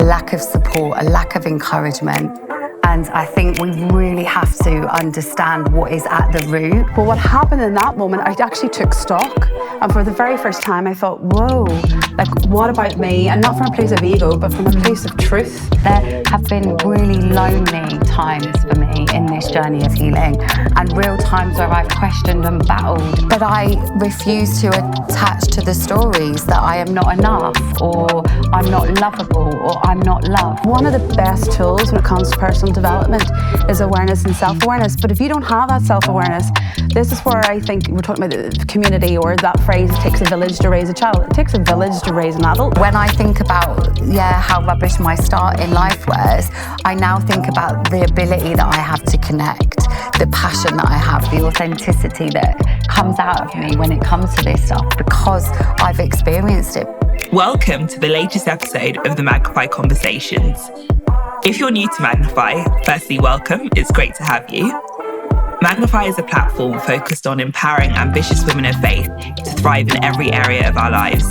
lack of support, a lack of encouragement. And I think we really have to understand what is at the root. Well, what happened in that moment, I actually took stock. And for the very first time, I thought, whoa, like, what about me? And not from a place of ego, but from a place of truth. There have been really lonely times for me in this journey of healing, and real times where I've questioned and battled. But I refuse to attach to the stories that I am not enough, or I'm not lovable, or I'm not loved. One of the best tools when it comes to personal development is awareness and self-awareness. But if you don't have that self-awareness, this is where I think we're talking about the community, or that phrase, it takes a village to raise a child. It takes a village to raise an adult. When I think about, how rubbish my start in life was, I now think about the ability that I have to connect, the passion that I have, the authenticity that comes out of me when it comes to this stuff, because I've experienced it. Welcome to the latest episode of the Magnify Conversations. If you're new to Magnify, firstly, welcome. It's great to have you. Magnify is a platform focused on empowering ambitious women of faith to thrive in every area of our lives.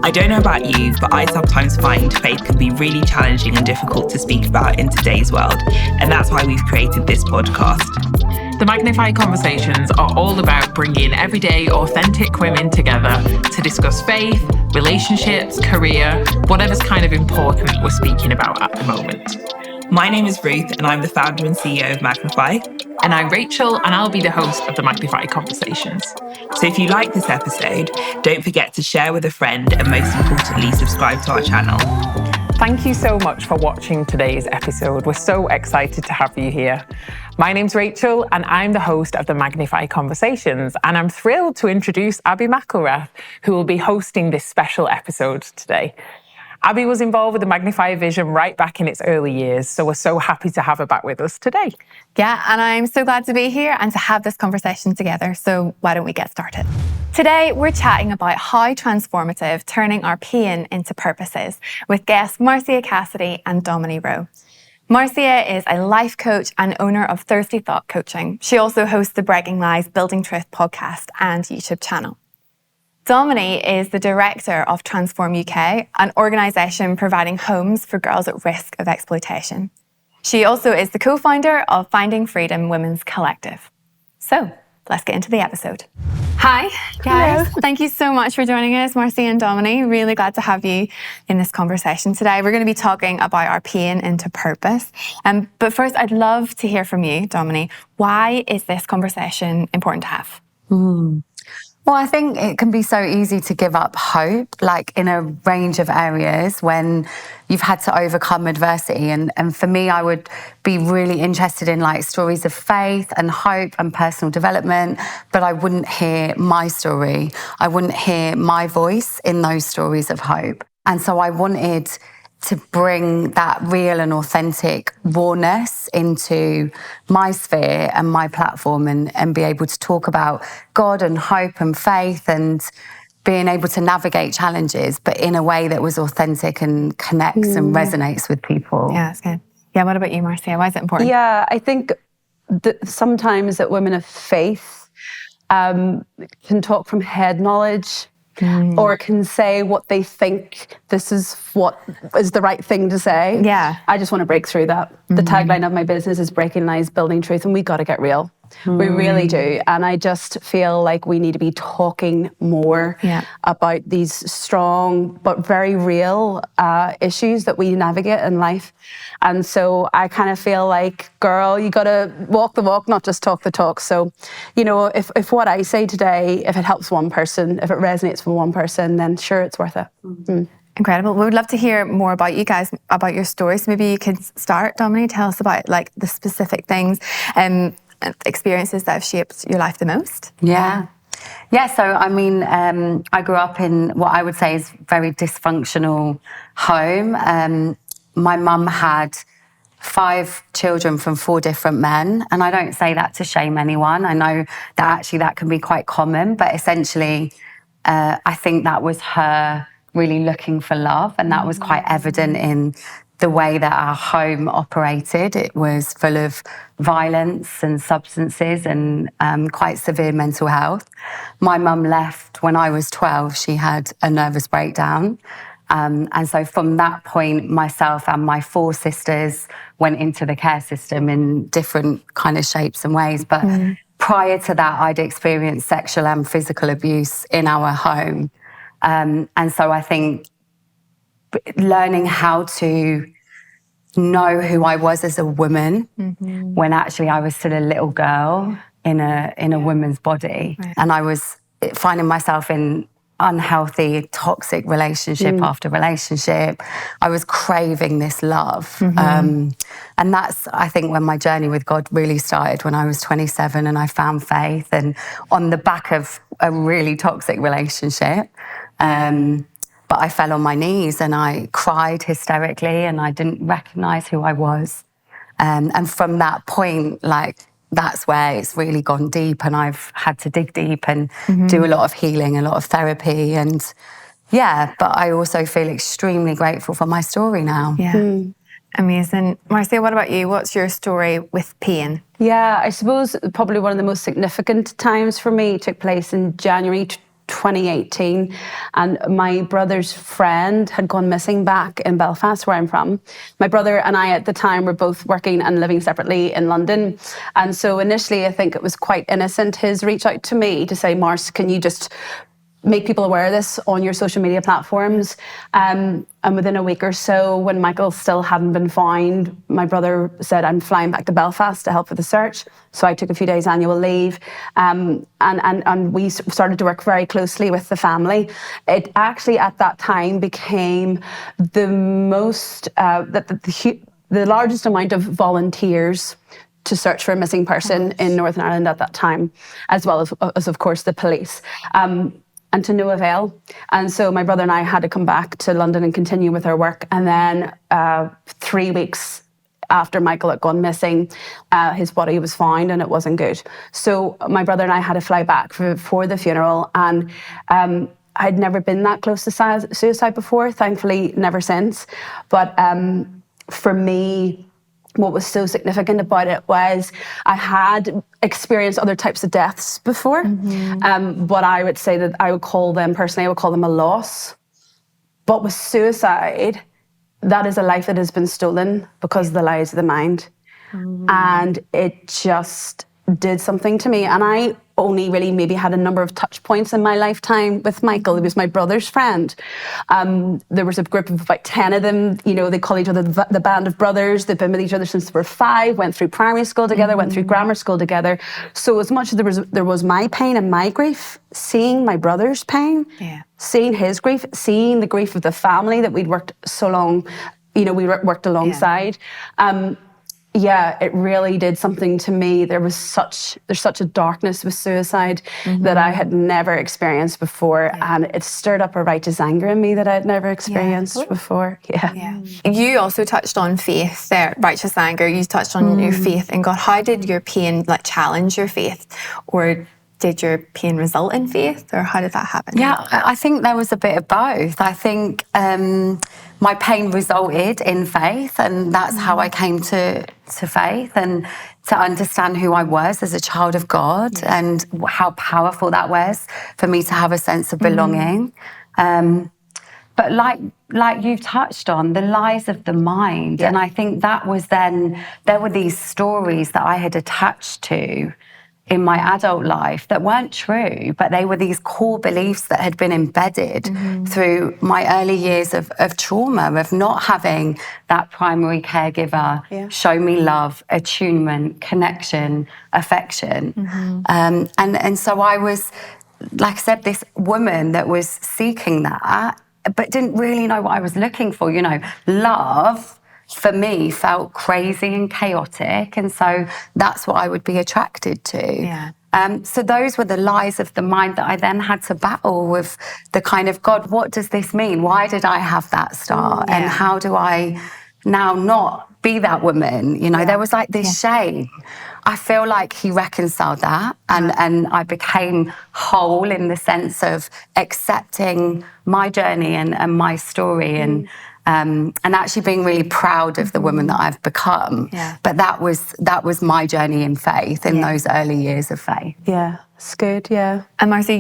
I don't know about you, but I sometimes find faith can be really challenging and difficult to speak about in today's world, and that's why we've created this podcast. The Magnify Conversations are all about bringing everyday, authentic women together to discuss faith, relationships, career, whatever's kind of important we're speaking about at the moment. My name is Ruth, and I'm the founder and CEO of Magnify. And I'm Rachel, and I'll be the host of the Magnify Conversations. So if you like this episode, don't forget to share with a friend, and most importantly, subscribe to our channel. Thank you so much for watching today's episode. We're so excited to have you here. My name's Rachel, and I'm the host of the Magnify Conversations, and I'm thrilled to introduce Abi McIlrath, who will be hosting this special episode today. Abi was involved with the Magnify vision right back in its early years, so we're so happy to have her back with us today. Yeah, and I'm so glad to be here and to have this conversation together, so why don't we get started? Today, we're chatting about how transformative turning our pain into purpose is with guests Marcia, Cassidy and Dominy. Marcia is a life coach and owner of Thirsty Thought Coaching. She also hosts the Breaking Lies, Building Truth podcast and YouTube channel. Dominy is the director of Transform UK, an organisation providing homes for girls at risk of exploitation. She also is the co-founder of Finding Freedom Women's Collective. So, let's get into the episode. Hi, guys. Hello. Thank you so much for joining us, Marcia and Dominy. Really glad to have you in this conversation today. We're going to be talking about our pain into purpose. But first, I'd love to hear from you, Dominy. Why is this conversation important to have? Well, I think it can be so easy to give up hope, like in a range of areas when you've had to overcome adversity. And for me, I would be really interested in like stories of faith and hope and personal development, but I wouldn't hear my story. I wouldn't hear my voice in those stories of hope. And so I wanted to bring that real and authentic rawness into my sphere and my platform and be able to talk about God and hope and faith and being able to navigate challenges, but in a way that was authentic and connects and resonates with people. Yeah, that's good. Yeah, what about you, Marcia? Why is it important? Yeah, I think that sometimes that women of faith can talk from head knowledge, or can say what they think this is what is the right thing to say. Yeah. I just want to break through that. The tagline of my business is Breaking Lies, Building Truth, and we got to get real. We really do. And I just feel like we need to be talking more about these strong but very real issues that we navigate in life. And so I kind of feel like, girl, you got to walk the walk, not just talk the talk. So, if what I say today, if it helps one person, if it resonates with one person, then sure, it's worth it. Incredible. We would love to hear more about you guys, about your stories. Maybe you could start, Dominy, tell us about like the specific things and experiences that have shaped your life the most. Yeah, so I mean, I grew up in what I would say is a very dysfunctional home. My mum had 5 children from 4 different men, and I don't say that to shame anyone. I know that actually that can be quite common, but essentially I think that was her really looking for love, and that was quite evident in the way that our home operated. It was full of violence and substances and quite severe mental health. My mum left when I was 12. She had a nervous breakdown And so from that point, myself and my 4 sisters went into the care system in different kind of shapes and ways. But prior to that, I'd experienced sexual and physical abuse in our home. And so I think learning how to know who I was as a woman when actually I was still a little girl in a woman's body. Right. And I was finding myself in unhealthy, toxic relationship after relationship. I was craving this love. And that's, I think, when my journey with God really started, when I was 27 and I found faith, and on the back of a really toxic relationship. But I fell on my knees and I cried hysterically and I didn't recognize who I was. And from that point, like, that's where it's really gone deep, and I've had to dig deep and do a lot of healing, a lot of therapy. And yeah, but I also feel extremely grateful for my story now. Yeah. Amazing. Marcia, what about you? What's your story with pain? Yeah, I suppose probably one of the most significant times for me took place in January 2018, and my brother's friend had gone missing back in Belfast, where I'm from. My brother and I at the time were both working and living separately in London, and so initially I think it was quite innocent, his reach out to me to say, Marcia, can you just make people aware of this on your social media platforms? And within a week or so, when Michael still hadn't been found, my brother said, I'm flying back to Belfast to help with the search. So I took a few days annual leave, and we started to work very closely with the family. It actually at that time became the most, the largest amount of volunteers to search for a missing person in Northern Ireland at that time, as well as of course, the police. And to no avail. And so my brother and I had to come back to London and continue with our work. And then 3 weeks after Michael had gone missing, his body was found and it wasn't good. So my brother and I had to fly back for the funeral. And I'd never been that close to suicide before, thankfully never since. But for me, what was so significant about it was I had experienced other types of deaths before, but I would say that I would call them a loss. But with suicide, that is a life that has been stolen because of the lies of the mind. And it just did something to me. And I only really maybe had a number of touch points in my lifetime with Michael. He was my brother's friend. There was a group of about 10 of them. You know, they call each other the band of brothers. They've been with each other since they were 5, went through primary school together, went through grammar school together. So as much as there was my pain and my grief, seeing my brother's pain, seeing his grief, seeing the grief of the family that we'd worked so long, you know, we worked alongside. Yeah, it really did something to me. There's such a darkness with suicide that I had never experienced before, and it stirred up a righteous anger in me that I'd never experienced before. You also touched on faith there, righteous anger. You touched on your faith in God. How did your pain challenge your faith, or did your pain result in faith, or how did that happen? Yeah, I think there was a bit of both. I think my pain resulted in faith, and that's how I came to faith and to understand who I was as a child of God and how powerful that was for me to have a sense of belonging. But like you've touched on, the lies of the mind, and I think that was then, there were these stories that I had attached to in my adult life that weren't true, but they were these core beliefs that had been embedded through my early years of trauma, of not having that primary caregiver show me love, attunement, connection, affection. And so I was, like I said, this woman that was seeking that, but didn't really know what I was looking for. You know, love for me felt crazy and chaotic, and so that's what I would be attracted to. So those were the lies of the mind that I then had to battle with, the kind of, God, what does this mean? Why did I have that start? And how do I now not be that woman? You know, there was this shame. I feel like he reconciled that, and I became whole in the sense of accepting my journey and my story, and actually being really proud of the woman that I've become. But that was my journey in faith, in those early years of faith. Yeah, It's good, yeah. And Marcia,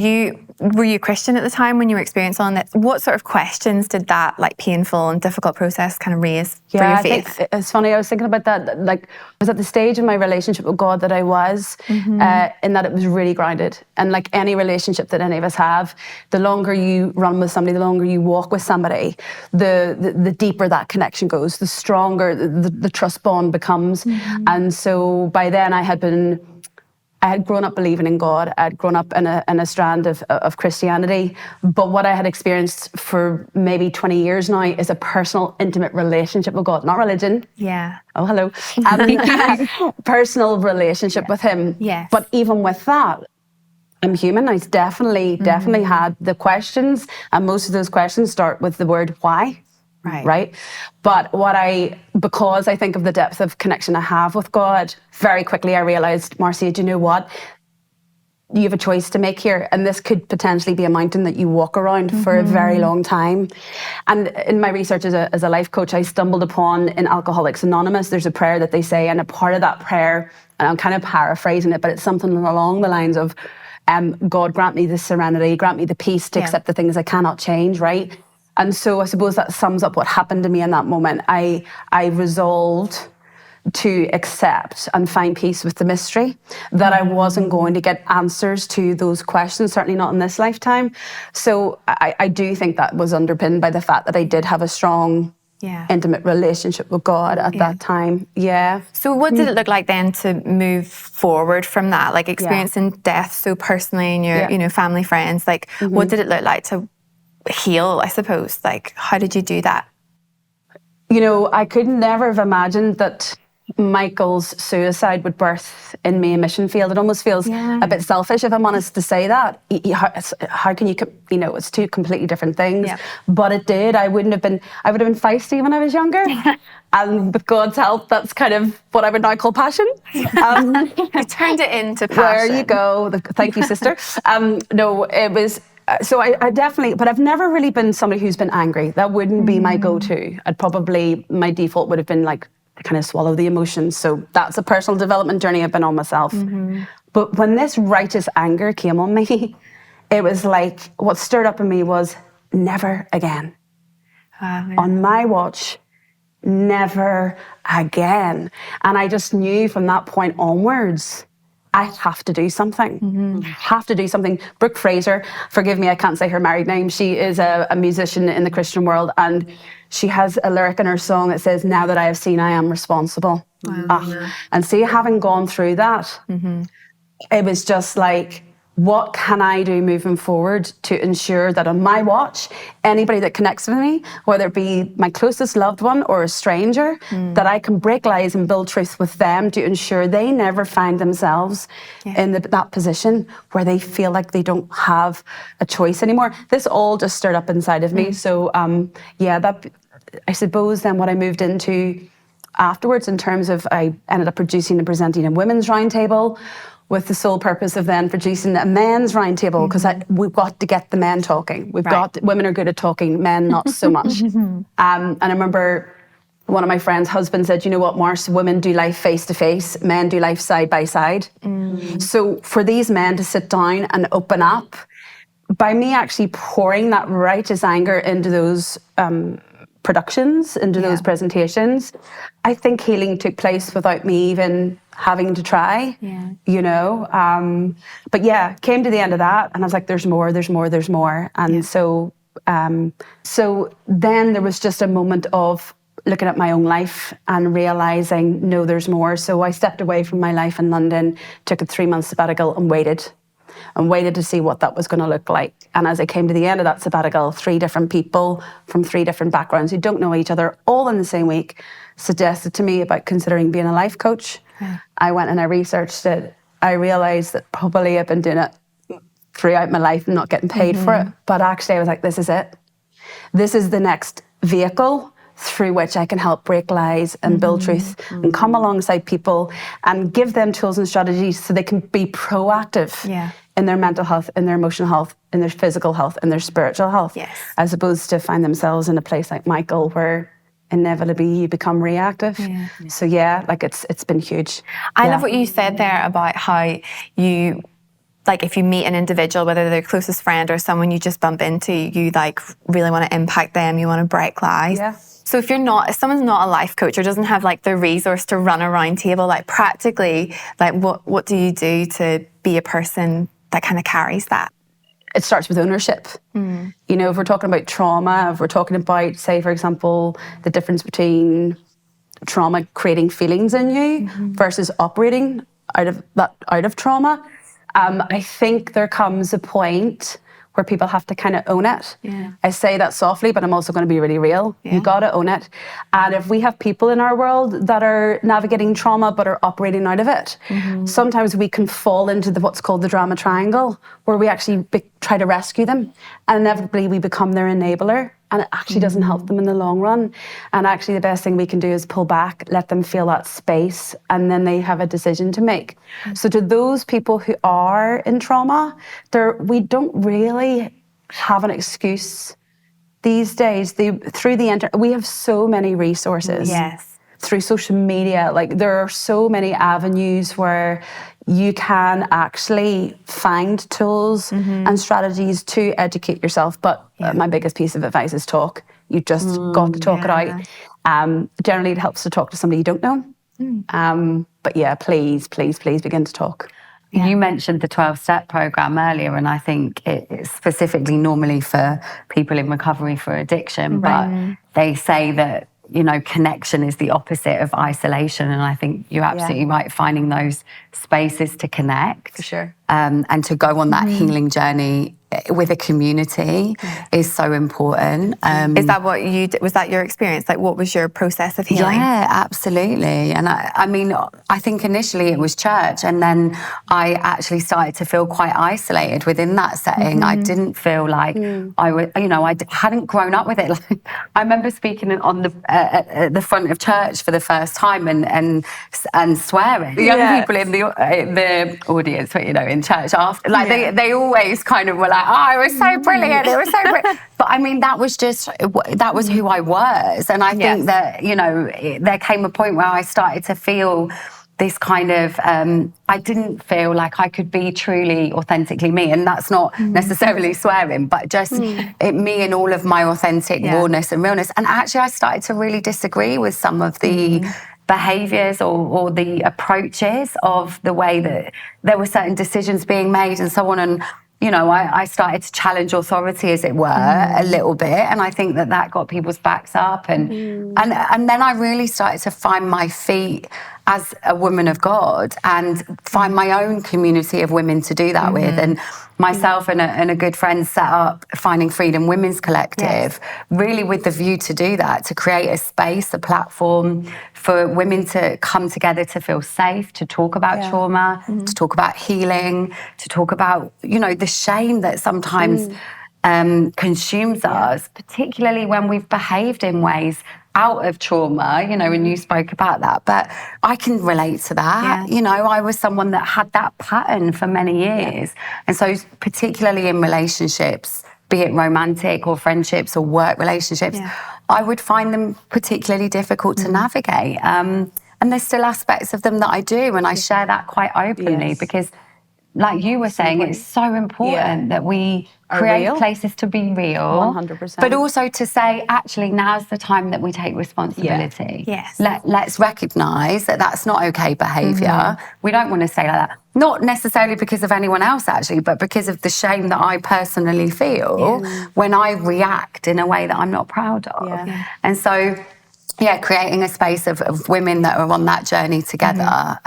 were you a Christian at the time when you were experiencing all that? What sort of questions did that like painful and difficult process kind of raise for your faith? I think it's funny, I was thinking about that, like I was at the stage in my relationship with God that I was, in that it was really grounded. And like any relationship that any of us have, the longer you run with somebody, the longer you walk with somebody, the deeper that connection goes, the stronger the trust bond becomes. And so by then I had grown up believing in God. I'd grown up in a strand of Christianity. But what I had experienced for maybe 20 years now is a personal, intimate relationship with God, not religion. Yeah. Oh, hello. Personal relationship with Him. Yes. But even with that, I'm human. I definitely had the questions. And most of those questions start with the word why. Right. But because I think of the depth of connection I have with God, very quickly I realized, Marcia, do you know what? You have a choice to make here. And this could potentially be a mountain that you walk around for a very long time. And in my research as a life coach, I stumbled upon in Alcoholics Anonymous, there's a prayer that they say, and a part of that prayer, and I'm kind of paraphrasing it, but it's something along the lines of, God, grant me the serenity, grant me the peace to accept the things I cannot change, right? And so I suppose that sums up what happened to me in that moment. I resolved to accept and find peace with the mystery, that I wasn't going to get answers to those questions, certainly not in this lifetime. So I do think that was underpinned by the fact that I did have a strong, intimate relationship with God at that time. Yeah. So what did it look like then to move forward from that, like experiencing death so personally in your family, friends? Like what did it look like to heal, I suppose? Like, how did you do that? You know, I could never have imagined that Michael's suicide would birth in me a mission field. It almost feels a bit selfish, if I'm honest, to say that. How can you, it's two completely different things. Yeah. But it did. I would have been feisty when I was younger. And with God's help, that's kind of what I would now call passion. You turned it into passion. There you go. Thank you, sister. No, it was... So I definitely, but I've never really been somebody who's been angry. That wouldn't be my go-to. My default would have been like, to kind of swallow the emotions. So that's a personal development journey I've been on myself. But when this righteous anger came on me, it was like, what stirred up in me was never again. On my watch, never again. And I just knew from that point onwards, I have to do something. Have to do something. Brooke Fraser, forgive me, I can't say her married name. She is a musician in the Christian world, and she has a lyric in her song that says, "Now that I have seen, I am responsible." Wow. And see, having gone through that, it was just like, what can I do moving forward to ensure that on my watch, anybody that connects with me, whether it be my closest loved one or a stranger, that I can break lies and build truth with them to ensure they never find themselves in that position where they feel like they don't have a choice anymore. This all just stirred up inside of me. So that, I suppose then what I moved into afterwards in terms of, I ended up producing and presenting a women's roundtable, with the sole purpose of then producing a men's roundtable, because we've got to get the men talking. Women are good at talking, men not so much. And I remember one of my friend's husband said, "You know what, Marcia, women do life face to face, men do life side by side." So for these men to sit down and open up, by me actually pouring that righteous anger into those productions, into those presentations, I think healing took place without me even having to try, but came to the end of that and I was like, there's more. And so then there was just a moment of looking at my own life and realizing, no, there's more. So I stepped away from my life in London, took a 3-month sabbatical and waited to see what that was going to look like. And as I came to the end of that sabbatical, 3 different people from 3 different backgrounds who don't know each other, all in the same week, suggested to me about considering being a life coach. I went and I researched it. I realized that probably I've been doing it throughout my life and not getting paid for it. But actually I was like, this is it. This is the next vehicle through which I can help break lies and build truth and come alongside people and give them tools and strategies so they can be proactive in their mental health, in their emotional health, in their physical health, in their spiritual health, as opposed to find themselves in a place like Michael where inevitably you become reactive. So it's been huge. I love what you said there about how like if you meet an individual, whether they're your closest friend or someone you just bump into, you like really want to impact them, you want to break lives. Yeah. So if someone's not a life coach or doesn't have like the resource to run a round table, like practically, like what do you do to be a person that kind of carries that? It starts with ownership. You know, if we're talking about trauma, if we're talking about, say, for example, the difference between trauma creating feelings in you versus operating out of trauma, I think there comes a point where people have to kind of own it. Yeah. I say that softly, but I'm also going to be really real. Yeah. You got to own it. And if we have people in our world that are navigating trauma but are operating out of it, sometimes we can fall into what's called the drama triangle, where we actually try to rescue them. And inevitably we become their enabler. And it actually doesn't help them in the long run. And actually the best thing we can do is pull back, let them feel that space, and then they have a decision to make. So to those people who are in trauma, we don't really have an excuse these days. We have so many resources. Yes. Through social media, like there are so many avenues where you can actually find tools and strategies to educate yourself. But my biggest piece of advice is talk. You just got to talk it out. Generally, it helps to talk to somebody you don't know. But yeah, please begin to talk. Yeah. You mentioned the 12-step program earlier, and I think it's specifically normally for people in recovery for addiction, but they say that, you know, connection is the opposite of isolation. And I think you're absolutely right, finding those spaces to connect. For sure. And to go on that healing journey with a community is so important. Is that was that your experience? Like, what was your process of healing? Yeah, absolutely. And I mean, I think initially it was church, and then I actually started to feel quite isolated within that setting. I didn't feel like I was, you know, I hadn't grown up with it. Like, I remember speaking on at the front of church for the first time and swearing. The young people in the audience, you know, in church after, like they always kind of were like, oh, it was so brilliant, it was so brilliant. But I mean, that was who I was. And I think that, you know, there came a point where I started to feel this kind of, I didn't feel like I could be truly, authentically me. And that's not necessarily swearing, but just me and all of my authentic rawness and realness. And actually, I started to really disagree with some of the behaviours or the approaches of the way that there were certain decisions being made and so on. And, you know, I started to challenge authority, as it were, a little bit. And I think that got people's backs up. And then I really started to find my feet as a woman of God and find my own community of women to do that with. And myself and a good friend set up Finding Freedom Women's Collective, really with the view to do that, to create a space, a platform for women to come together to feel safe, to talk about trauma, to talk about healing, to talk about, you know, the shame that sometimes consumes us, particularly when we've behaved in ways out of trauma, you know, and you spoke about that. But I can relate to that. You know, I was someone that had that pattern for many years. And so particularly in relationships, be it romantic or friendships or work relationships, I would find them particularly difficult to navigate. And there's still aspects of them that I do, and I share that quite openly because, like you were saying, it's so important that we create places to be real. 100%. But also to say, actually, now's the time that we take responsibility. Let's recognise that that's not okay behaviour. We don't want to say like that. Not necessarily because of anyone else, actually, but because of the shame that I personally feel when I react in a way that I'm not proud of. And so, creating a space of women that are on that journey together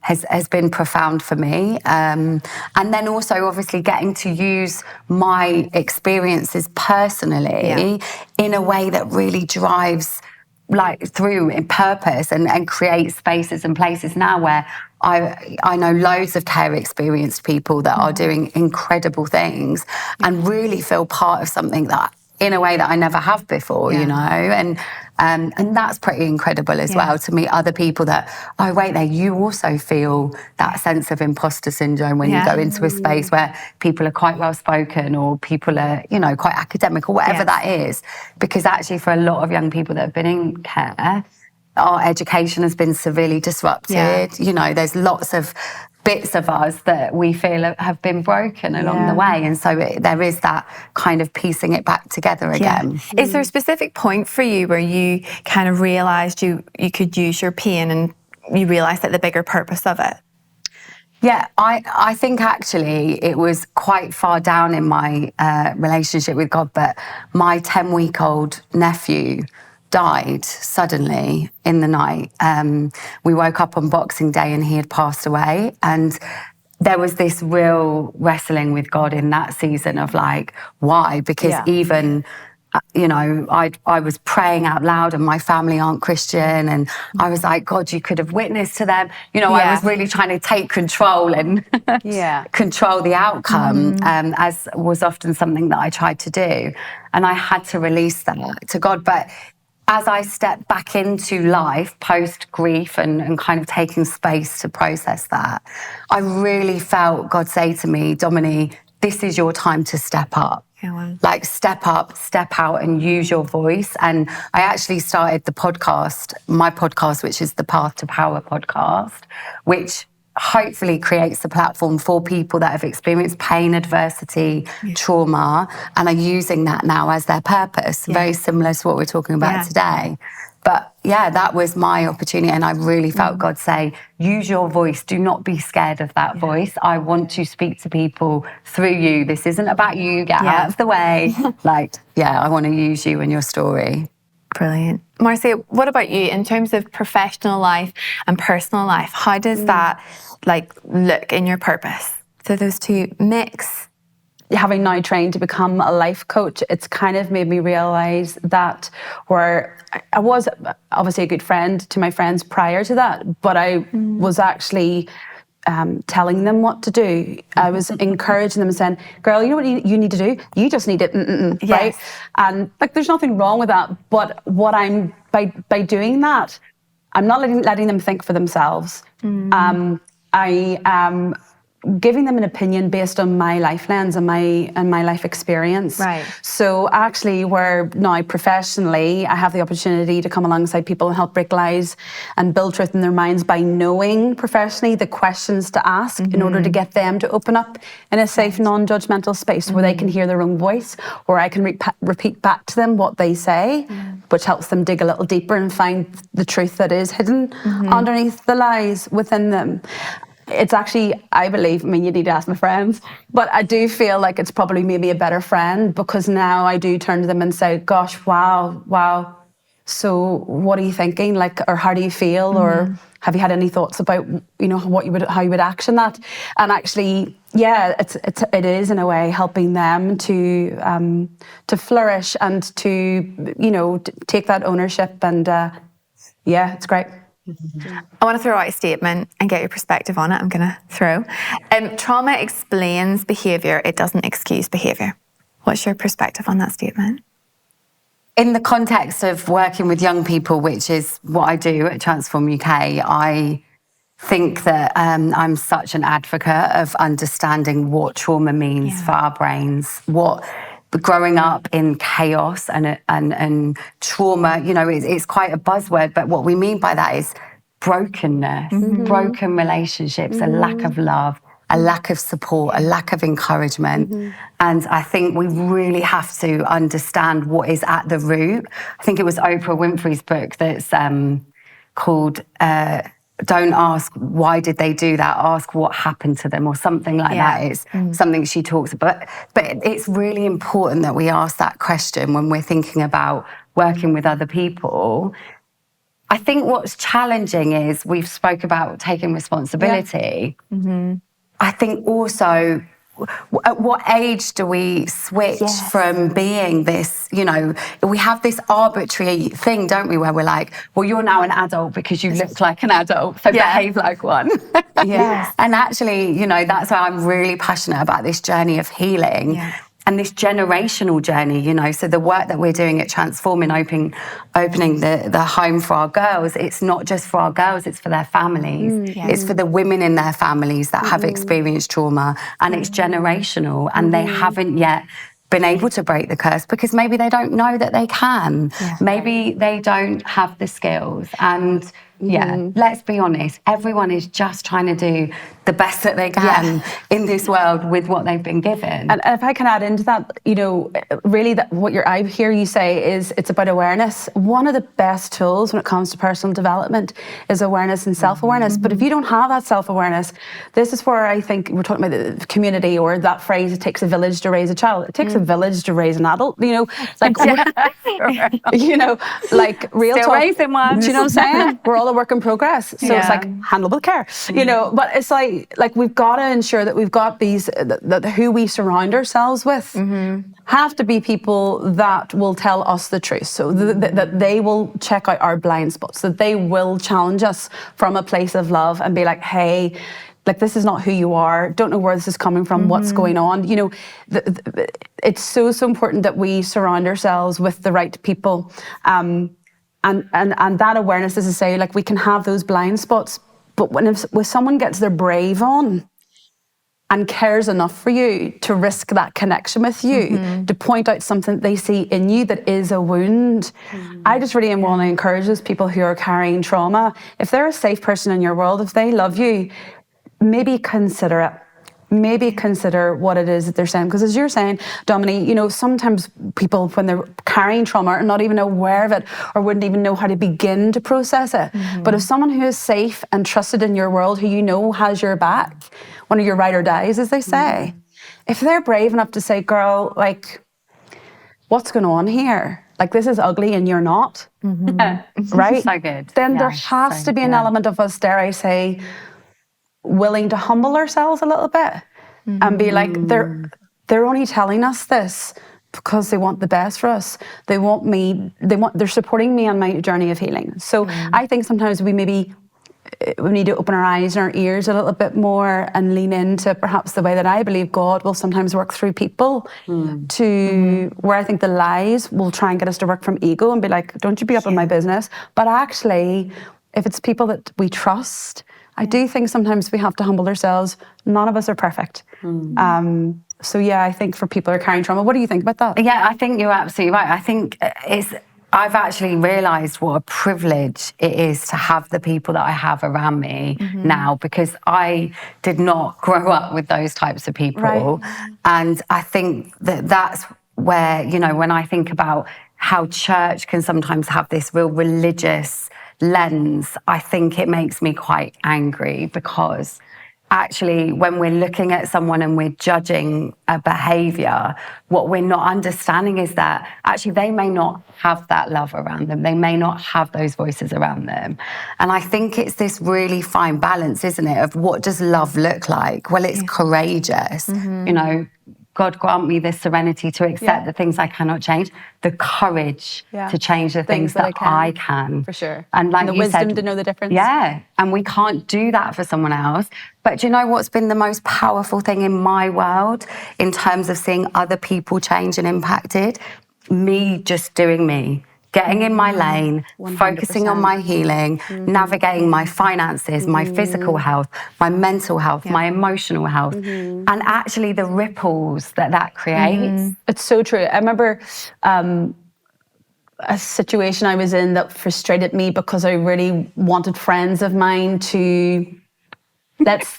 has been profound for me. And then also, obviously, getting to use my experiences personally in a way that really drives through in purpose and create spaces and places now where I know loads of care experienced people that are doing incredible things and really feel part of something that in a way that I never have before, you know, and that's pretty incredible as well, to meet other people that, oh, wait there, you also feel that sense of imposter syndrome when you go into a space where people are quite well spoken or people are, you know, quite academic or whatever that is. Because actually for a lot of young people that have been in care, our education has been severely disrupted. You know, there's lots of bits of us that we feel have been broken along the way. And so there is that kind of piecing it back together again. Is there a specific point for you where you kind of realised you could use your pain and you realised that the bigger purpose of it? Yeah, I think actually it was quite far down in my relationship with God, but my 10-week-old nephew died suddenly in the night. We woke up on Boxing Day and he had passed away. And there was this real wrestling with God in that season of like, why? Because even, you know, I was praying out loud and my family aren't Christian. And I was like, God, you could have witnessed to them. You know, I was really trying to take control and control the outcome, as was often something that I tried to do. And I had to release that to God. But as I stepped back into life post-grief and kind of taking space to process that, I really felt God say to me, Dominy, this is your time to step up. Like step up, step out and use your voice. And I actually started my podcast, which is the Path to Power podcast, which hopefully creates a platform for people that have experienced pain, adversity, trauma, and are using that now as their purpose, very similar to what we're talking about today. But that was my opportunity, and I really felt God say, use your voice, do not be scared of that voice. I want to speak to people through you. This isn't about you, get out of the way. I want to use you and your story. Brilliant. Marcia, what about you in terms of professional life and personal life? How does that look in your purpose? So those two mix. Having now trained to become a life coach, it's kind of made me realise that where I was obviously a good friend to my friends prior to that, but I was actually telling them what to do. I was encouraging them and saying, girl, you know what you need to do? You just need it, right? And there's nothing wrong with that. But what I'm, by doing that, I'm not letting them think for themselves. I am giving them an opinion based on my life lens and my life experience. Right. So actually, where now professionally, I have the opportunity to come alongside people and help break lies and build truth in their minds by knowing professionally the questions to ask in order to get them to open up in a safe, non-judgmental space where they can hear their own voice, or I can repeat back to them what they say, which helps them dig a little deeper and find the truth that is hidden underneath the lies within them. It's actually, I believe, you need to ask my friends, but I do feel like it's probably made me a better friend, because now I do turn to them and say, gosh, wow. So what are you thinking? Or how do you feel? Or have you had any thoughts about, how you would action that? And actually, it is in a way helping them to flourish and to, take that ownership. And it's great. I want to throw out a statement and get your perspective on it. I'm going to throw. Trauma explains behaviour, it doesn't excuse behaviour. What's your perspective on that statement? In the context of working with young people, which is what I do at Transform UK, I think that I'm such an advocate of understanding what trauma means for our brains, what growing up in chaos and trauma, it's quite a buzzword, but what we mean by that is brokenness, broken relationships, a lack of love, a lack of support, a lack of encouragement. And I think we really have to understand what is at the root. I think it was Oprah Winfrey's book that's called Don't Ask Why Did They Do That, Ask What Happened to Them, or something like that. It's something she talks about. But it's really important that we ask that question when we're thinking about working with other people. I think what's challenging is we've spoke about taking responsibility. I think also, at what age do we switch from being this, we have this arbitrary thing, don't we, where we're like, well, you're now an adult because you look like an adult, so behave like one. And actually, that's why I'm really passionate about this journey of healing. And this generational journey, so the work that we're doing at Transforming, opening the home for our girls, it's not just for our girls, it's for their families. It's for the women in their families that have experienced trauma, and it's generational, and they haven't yet been able to break the curse because maybe they don't know that they can. Maybe they don't have the skills. And Yeah, let's be honest. Everyone is just trying to do the best that they can in this world with what they've been given. And if I can add into that, really I hear you say is it's about awareness. One of the best tools when it comes to personal development is awareness and self-awareness. But if you don't have that self-awareness, this is where I think we're talking about the community, or that phrase, it takes a village to raise a child. It takes a village to raise an adult, It's like, like real Still talk. raising one. Do you know what I'm saying? We're all a work in progress. So it's like, handle with care, but it's like we've got to ensure that we've got these, that who we surround ourselves with have to be people that will tell us the truth. So that they will check out our blind spots, that they will challenge us from a place of love and be like, hey, like, this is not who you are. Don't know where this is coming from. What's going on? It's so important that we surround ourselves with the right people. And that awareness is to say, like, we can have those blind spots, but when someone gets their brave on and cares enough for you to risk that connection with you, to point out something that they see in you that is a wound, I just really want to encourage those people who are carrying trauma. If they're a safe person in your world, if they love you, maybe consider it. Maybe consider what it is that they're saying. Because as you're saying, Dominy, sometimes people, when they're carrying trauma, are not even aware of it or wouldn't even know how to begin to process it. But if someone who is safe and trusted in your world, who has your back, one of your ride or dies, as they say, if they're brave enough to say, girl, like, what's going on here? Like, this is ugly and you're not. Right? So good. Then there has to be an element of us, dare I say, willing to humble ourselves a little bit and be like, they're only telling us this because they want the best for us. They're supporting me on my journey of healing. So I think sometimes we need to open our eyes and our ears a little bit more and lean into perhaps the way that I believe God will sometimes work through people to where I think the lies will try and get us to work from ego and be like, don't you be up in my business. But actually, if it's people that we trust, I do think sometimes we have to humble ourselves. None of us are perfect. So I think for people who are carrying trauma, what do you think about that? Yeah, I think you're absolutely right. I think I've actually realised what a privilege it is to have the people that I have around me now, because I did not grow up with those types of people. Right. And I think that's where, when I think about how church can sometimes have this real religious lens, I think it makes me quite angry, because actually when we're looking at someone and we're judging a behaviour, what we're not understanding is that actually they may not have that love around them. They may not have those voices around them. And I think it's this really fine balance, isn't it, of what does love look like? Well, it's courageous, God grant me the serenity to accept the things I cannot change, the courage to change the things that I can. For sure. And like the you wisdom said, to know the difference. Yeah. And we can't do that for someone else. But do you know what's been the most powerful thing in my world in terms of seeing other people change and impacted? Me just doing me. Getting in my lane, 100%. Focusing on my healing, navigating my finances, my physical health, my mental health, my emotional health, and actually the ripples that creates. It's so true. I remember a situation I was in that frustrated me because I really wanted friends of mine to...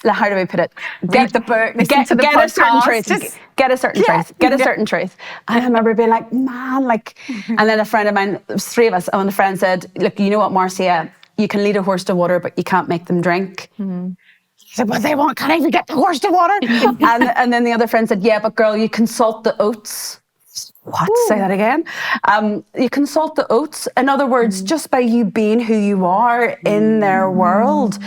how do I put it? Read the book, listen to the podcast. A certain truth. Get a certain truth. Get a certain truth. And I remember being like, man, and then a friend of mine, there was three of us, and a friend said, look, you know what, Marcia, you can lead a horse to water, but you can't make them drink. I said, but can't even get the horse to water. and then the other friend said, yeah, but girl, you consult the oats. What? Ooh. Say that again. You consult the oats. In other words, just by you being who you are in their world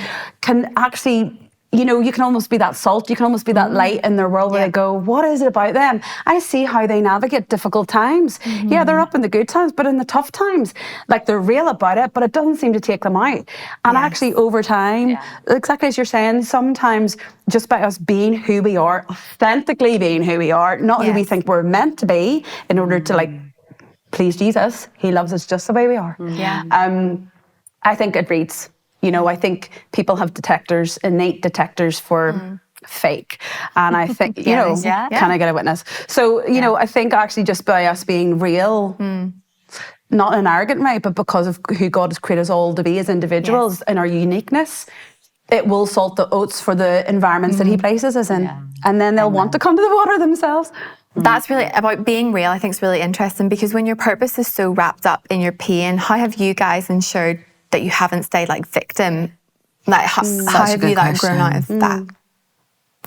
can actually, you can almost be that salt. You can almost be that light in their world where they go, what is it about them? I see how they navigate difficult times. Yeah, they're up in the good times, but in the tough times, like they're real about it, but it doesn't seem to take them out. And actually over time, exactly as you're saying, sometimes just by us being who we are, authentically being who we are, not who we think we're meant to be in order to please Jesus. He loves us just the way we are. I think it reads. I think people have innate detectors for fake. And I think, can I get a witness? So, I think actually just by us being real, not in an arrogant way, but because of who God has created us all to be as individuals and our uniqueness, it will salt the oats for the environments that he places us in. Yeah. And then they'll want to come to the water themselves. That's really about being real. I think it's really interesting, because when your purpose is so wrapped up in your pain, how have you guys ensured that you haven't stayed like victim? Like how have you like grown out of that?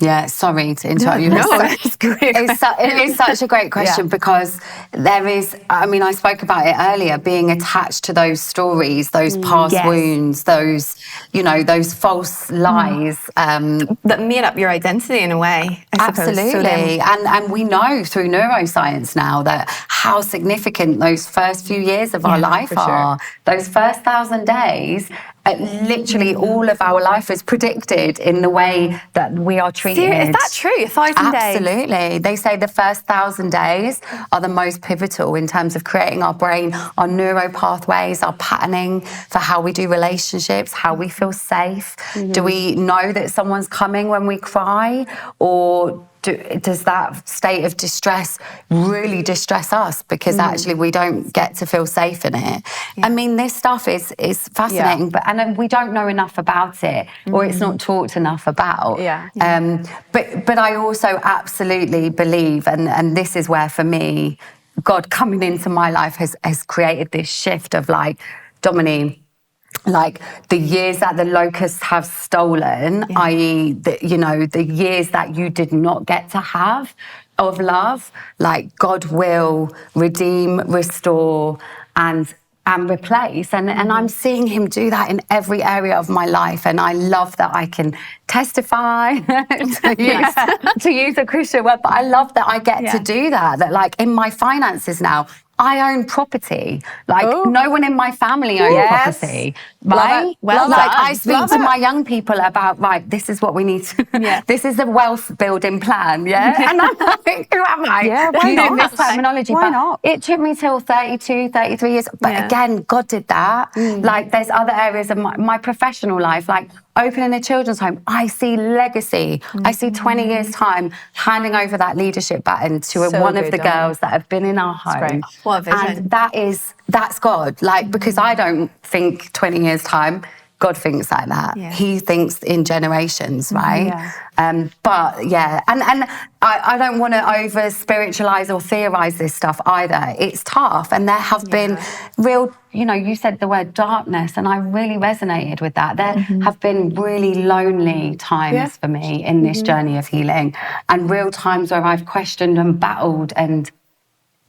Yeah, sorry to interrupt you. No, it's great. It is such a great question, because there is, I mean, I spoke about it earlier, being attached to those stories, those past wounds, those, you know, those false lies. That made up your identity in a way, I suppose. Absolutely. And we know through neuroscience now that how significant those first few years of our life are. Sure. Those first 1,000 days, literally all of our life is predicted in the way that we are treated. Is that true? 1,000 days? Absolutely. They say the first 1,000 days are the most pivotal in terms of creating our brain, our neuro pathways, our patterning for how we do relationships, how we feel safe. Do we know that someone's coming when we cry, or does that state of distress really distress us because actually we don't get to feel safe in it? I mean, this stuff is fascinating, and we don't know enough about it, or it's not talked enough about. But I also absolutely believe, and this is where for me, God coming into my life has created this shift of like, Dominy, like the years that the locusts have stolen, i.e., the years that you did not get to have of love, like God will redeem, restore, and replace. And I'm seeing him do that in every area of my life. And I love that I can testify, to use a Christian word, but I love that I get to do that. That like in my finances now, I own property. Like no one in my family owns property. Right? Well like done. I speak to my young people about, right, this is what we need to, this is the wealth building plan, And I'm like, who am I? Yeah, why using not? this terminology. Why but not? It took me till 32, 33 years. But again, God did that. Like there's other areas of my professional life, like opening a children's home. I see legacy. I see 20 years time handing over that leadership baton to one of the girls that have been in our home. What a vision. And that's God. Like, because I don't think 20 years time, God thinks like that. He thinks in generations, right? But and I don't want to over spiritualize or theorize this stuff either. It's tough, and there have been real, you said the word darkness, and I really resonated with that. There have been really lonely times for me in this journey of healing, and real times where I've questioned and battled,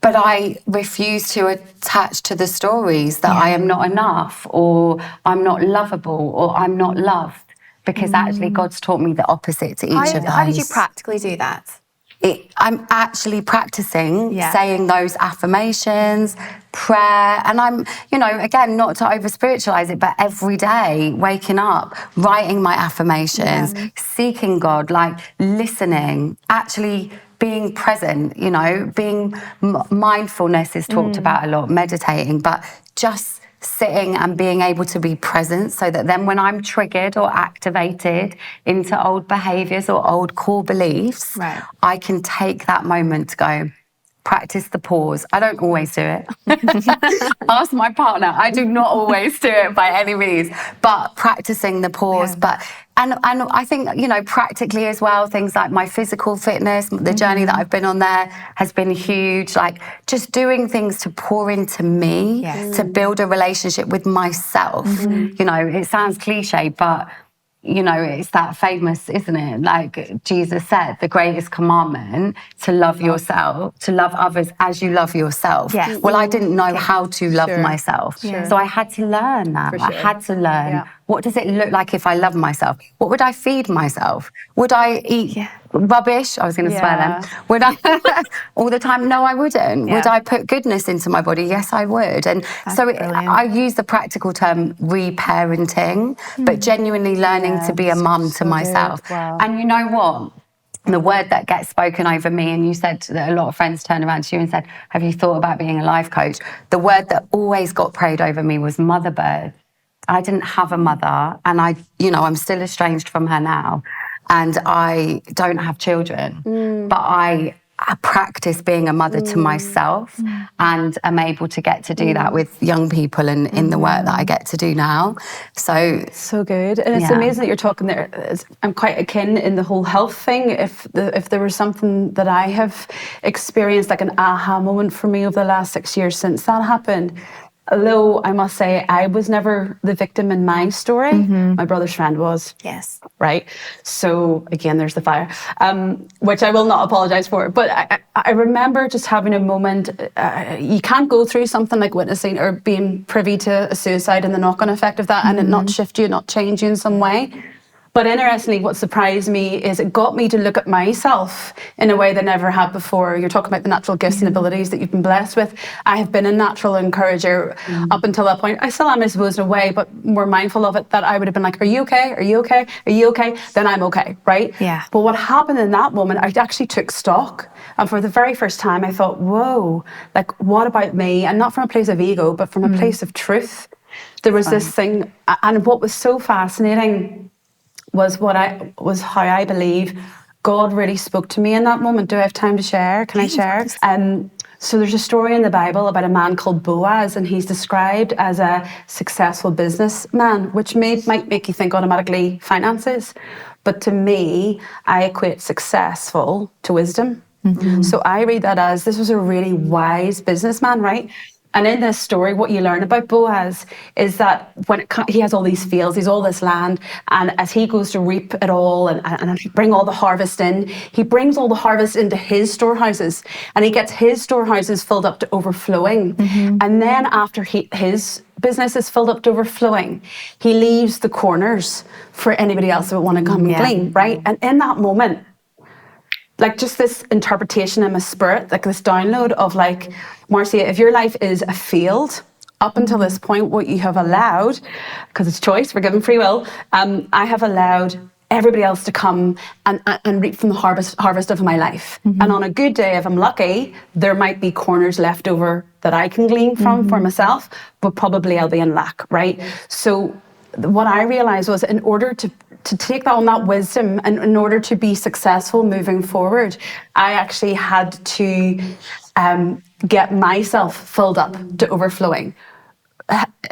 but I refuse to attach to the stories that I am not enough, or I'm not lovable, or I'm not loved, because actually God's taught me the opposite to each of those. How did you practically do that? I'm actually practicing saying those affirmations, prayer, and I'm, again, not to over spiritualize it, but every day waking up, writing my affirmations, seeking God, like listening, actually being present, being mindfulness is talked about a lot, meditating, but just sitting and being able to be present, so that then when I'm triggered or activated into old behaviors or old core beliefs, I can take that moment to go, practice the pause. I don't always do it. Ask my partner. I do not always do it by any means, but practicing the pause. And I think, practically as well, things like my physical fitness, the journey that I've been on there has been huge. Like just doing things to pour into me, to build a relationship with myself. It sounds cliche, but it's that famous, isn't it? Like Jesus said, the greatest commandment, to love yourself, to love others as you love yourself. Yes. Well, I didn't know how to love myself. So I had to learn that. I had to learn, what does it look like if I love myself? What would I feed myself? Would I eat rubbish? I was going to swear then. Would I all the time? No, I wouldn't. Would I put goodness into my body? Yes, I would. And I use the practical term reparenting, but genuinely learning to be a mum to myself. Wow. And you know what? The word that gets spoken over me, and you said that a lot of friends turned around to you and said, have you thought about being a life coach? The word that always got prayed over me was mother bird. I didn't have a mother, and I'm still estranged from her now, and I don't have children, but I practice being a mother to myself, and I'm able to get to do that with young people and in the work that I get to do now. So good. And it's amazing that you're talking there. I'm quite akin in the whole health thing. If there was something that I have experienced, like an aha moment for me over the last 6 years since that happened, although I must say I was never the victim in my story, my brother's friend was. Yes. Right? So again, there's the fire, which I will not apologise for. But I remember just having a moment, you can't go through something like witnessing or being privy to a suicide and the knock-on effect of that and it not shift you, not change you in some way. But interestingly, what surprised me is it got me to look at myself in a way that I never had before. You're talking about the natural gifts and abilities that you've been blessed with. I have been a natural encourager up until that point. I still am, I suppose, in a way, but more mindful of it, that I would have been like, are you okay? Are you okay? Are you okay? Then I'm okay, right? Yeah. But what happened in that moment, I actually took stock. And for the very first time, I thought, whoa, like, what about me? And not from a place of ego, but from a place of truth. There was this thing, and what was so fascinating was how I believe God really spoke to me in that moment. Do I have time to share? Can I share? So there's a story in the Bible about a man called Boaz, and he's described as a successful businessman, which might make you think automatically finances. But to me, I equate successful to wisdom. So I read that as this was a really wise businessman, right? And in this story, what you learn about Boaz is that when he has all these fields, he's all this land, and as he goes to reap it all and bring all the harvest in, he brings all the harvest into his storehouses, and he gets his storehouses filled up to overflowing. And then after his business is filled up to overflowing, he leaves the corners for anybody else that would want to come and glean, right? And in that moment, like just this interpretation in my spirit, like this download of like, Marcia, if your life is a field, up until this point, what you have allowed, because it's choice, we're given free will, I have allowed everybody else to come and reap from the harvest of my life. And on a good day, if I'm lucky, there might be corners left over that I can glean from for myself, but probably I'll be in lack, right? So what I realized was in order to take that on, that wisdom, and in order to be successful moving forward, I actually had to get myself filled up to overflowing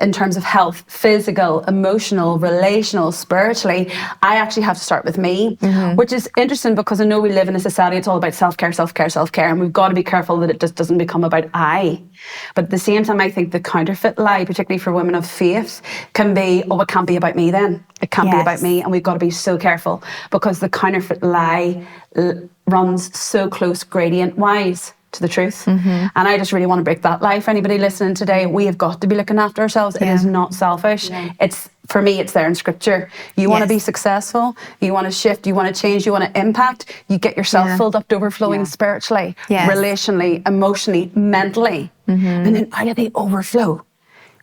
in terms of health, physical, emotional, relational, spiritually. I actually have to start with me, which is interesting because I know we live in a society, it's all about self-care, self-care, self-care, and we've got to be careful that it just doesn't become about I. But at the same time, I think the counterfeit lie, particularly for women of faith, can be, oh, it can't be about me then. It can't be about me, and we've got to be so careful because the counterfeit lie runs so close gradient-wise to the truth. And I just really want to break that lie for anybody listening today. We have got to be looking after ourselves. It is not selfish. It's, for me, it's there in scripture. You want to be successful, you want to shift, you want to change, you want to impact, you get yourself filled up to overflowing spiritually, relationally, emotionally, mentally. And then out of the overflow,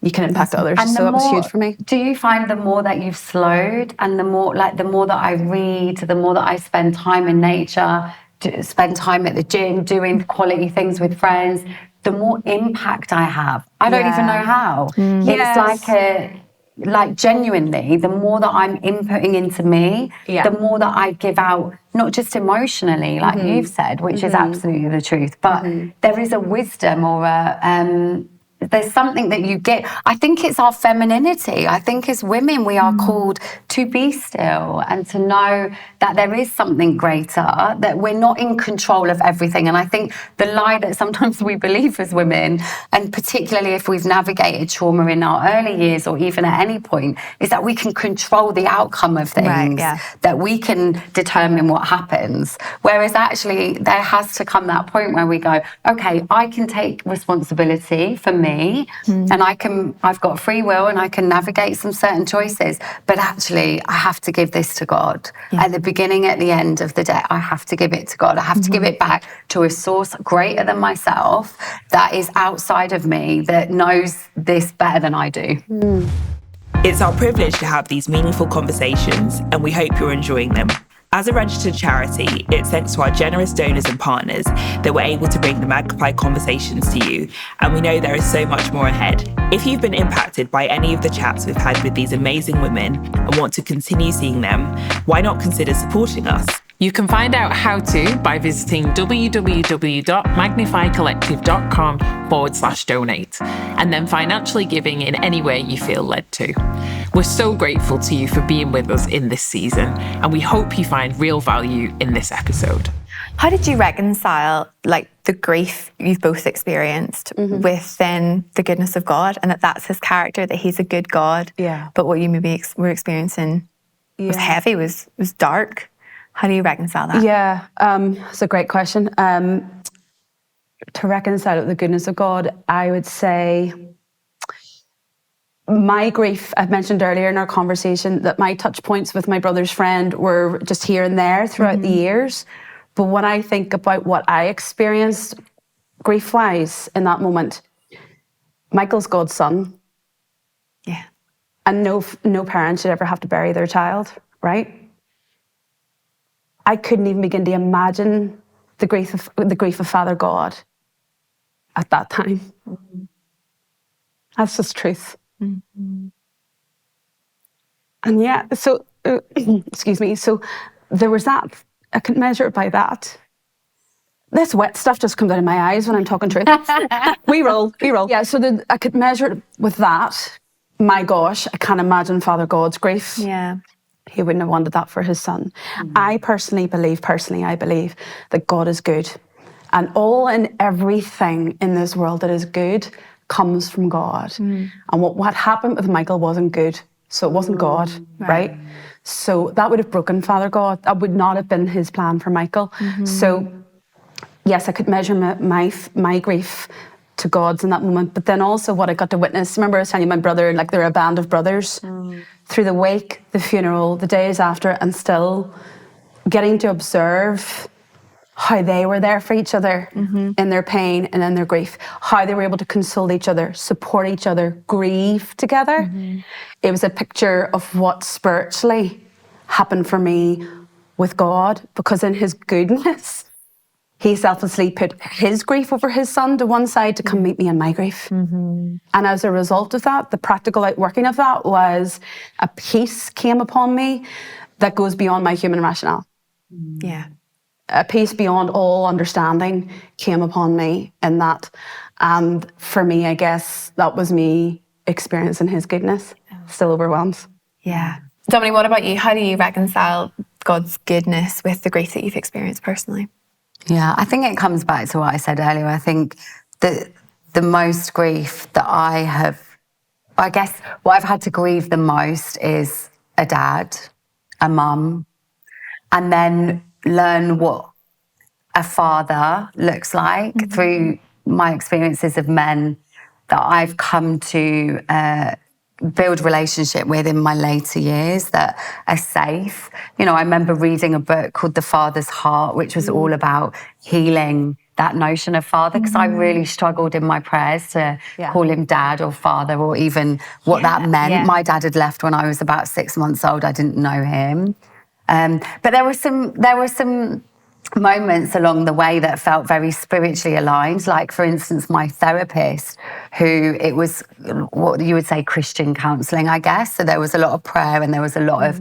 you can impact others. And so that was huge for me. Do you find the more that you've slowed and the more that I read, the more that I spend time in nature, to spend time at the gym, doing quality things with friends, the more impact I have. I don't even know how. It's like genuinely, the more that I'm inputting into me, the more that I give out, not just emotionally, like you've said, which is absolutely the truth, but there is a wisdom or there's something that you get. I think it's our femininity. I think as women, we are called to be still and to know that there is something greater, that we're not in control of everything. And I think the lie that sometimes we believe as women, and particularly if we've navigated trauma in our early years or even at any point, is that we can control the outcome of things, that we can determine what happens. Whereas actually there has to come that point where we go, okay, I can take responsibility for me, and I've got free will and I can navigate some certain choices, but actually I have to give this to God. At the beginning, at the end of the day, I have to give it to God. I have to give it back to a source greater than myself, that is outside of me, that knows this better than I do. It's our privilege to have these meaningful conversations, and we hope you're enjoying them. As a registered charity, it's thanks to our generous donors and partners that we're able to bring the Magnify conversations to you, and we know there is so much more ahead. If you've been impacted by any of the chats we've had with these amazing women and want to continue seeing them, why not consider supporting us? You can find out how to by visiting www.magnifycollective.com/donate and then financially giving in any way you feel led to. We're so grateful to you for being with us in this season, and we hope you find real value in this episode. How did you reconcile the grief you've both experienced with then the goodness of God, and that's his character, that he's a good God, but what you maybe were experiencing was heavy, was dark? How do you reconcile that? Yeah, it's a great question. To reconcile the goodness of God, I would say my grief, I've mentioned earlier in our conversation that my touch points with my brother's friend were just here and there throughout the years. But when I think about what I experienced grief-wise in that moment, Michael's God's son. Yeah. And no parent should ever have to bury their child, right? I couldn't even begin to imagine the grief of Father God at that time. That's just truth. And yeah, so, excuse me, so there was that. I couldn't measure it by that. This wet stuff just comes out of my eyes when I'm talking truth. We roll. Yeah, so I could measure it with that. My gosh, I can't imagine Father God's grief. Yeah. He wouldn't have wanted that for his son. I personally believe that God is good. And all and everything in this world that is good comes from God. And what happened with Michael wasn't good. So it wasn't God, right? So that would have broken Father God. That would not have been his plan for Michael. So yes, I could measure my grief to God's in that moment, but then also what I got to witness. Remember I was telling you my brother, they're a band of brothers. Through the wake, the funeral, the days after, and still getting to observe how they were there for each other in their pain and in their grief, how they were able to console each other, support each other, grieve together. It was a picture of what spiritually happened for me with God, because in his goodness, he selflessly put his grief over his son to one side to come meet me in my grief. And as a result of that, the practical outworking of that was a peace came upon me that goes beyond my human rationale. Yeah. A peace beyond all understanding came upon me in that. And for me, I guess that was me experiencing his goodness. Still overwhelmed. Yeah. Dominy, what about you? How do you reconcile God's goodness with the grief that you've experienced personally? Yeah, I think it comes back to what I said earlier. I think that the most grief that I guess what I've had to grieve the most is a dad, a mum, and then learn what a father looks like through my experiences of men that I've come to build relationship with in my later years that are safe. You know, I remember reading a book called The Father's Heart, which was all about healing that notion of father, because I really struggled in my prayers to call him dad or father, or even what that meant. Yeah. My dad had left when I was about 6 months old. I didn't know him. But there were some moments along the way that felt very spiritually aligned. Like, for instance, my therapist, who it was what you would say Christian counselling, I guess. So there was a lot of prayer, and there was a lot of,